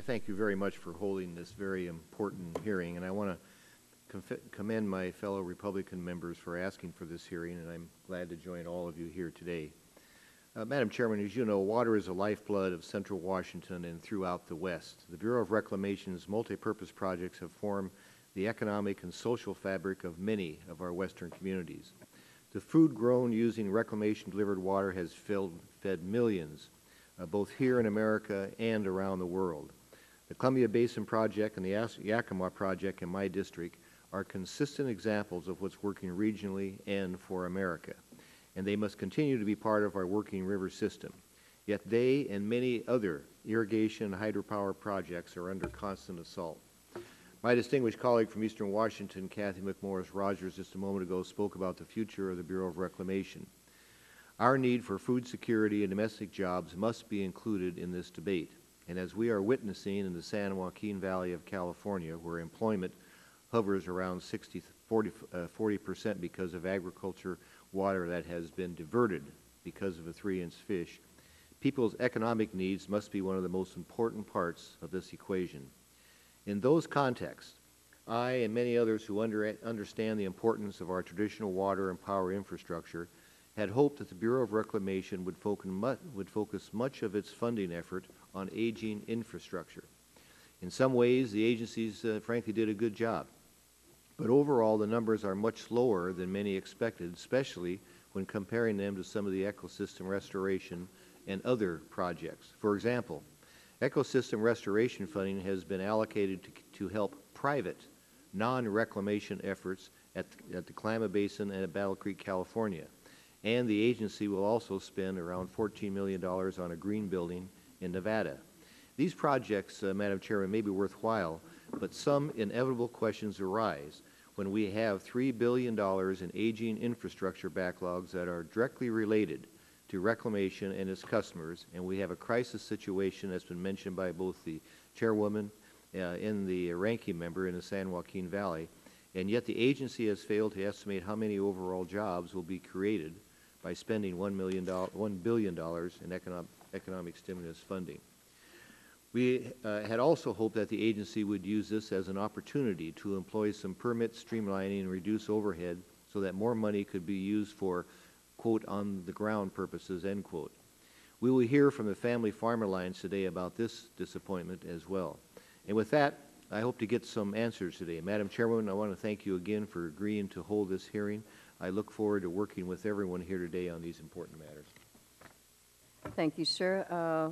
thank you very much for holding this very important hearing, and I want to commend my fellow Republican members for asking for this hearing, and I'm glad to join all of you here today. Madam Chairman, as you know, water is the lifeblood of Central Washington and throughout the West. The Bureau of Reclamation's multi-purpose projects have formed the economic and social fabric of many of our Western communities. The food grown using reclamation-delivered water has fed millions, both here in America and around the world. The Columbia Basin Project and the Yakima Project in my district are consistent examples of what's working regionally and for America, and they must continue to be part of our working river system. Yet they and many other irrigation and hydropower projects are under constant assault. My distinguished colleague from Eastern Washington, Kathy McMorris Rogers, just a moment ago spoke about the future of the Bureau of Reclamation. Our need for food security and domestic jobs must be included in this debate, and as we are witnessing in the San Joaquin Valley of California, where employment hovers around 40% because of agriculture water that has been diverted because of a 3-inch fish, people's economic needs must be one of the most important parts of this equation. In those contexts, I and many others who understand the importance of our traditional water and power infrastructure had hoped that the Bureau of Reclamation would focus much of its funding effort on aging infrastructure. In some ways, the agencies frankly did a good job. But overall, the numbers are much lower than many expected, especially when comparing them to some of the ecosystem restoration and other projects. For example, ecosystem restoration funding has been allocated to help private, non-reclamation efforts at the Klamath Basin and at Battle Creek, California. And the agency will also spend around $14 million on a green building in Nevada. These projects, Madam Chairman, may be worthwhile, but some inevitable questions arise when we have $3 billion in aging infrastructure backlogs that are directly related to reclamation and its customers, and we have a crisis situation that's been mentioned by both the chairwoman and the ranking member in the San Joaquin Valley, and yet the agency has failed to estimate how many overall jobs will be created by spending $1 billion in economic stimulus funding. We had also hoped that the agency would use this as an opportunity to employ some permit streamlining and reduce overhead so that more money could be used for, quote, on-the-ground purposes, end quote. We will hear from the Family Farm Alliance today about this disappointment as well. And with that, I hope to get some answers today. Madam Chairwoman, I want to thank you again for agreeing to hold this hearing. I look forward to working with everyone here today on these important matters. Thank you, sir.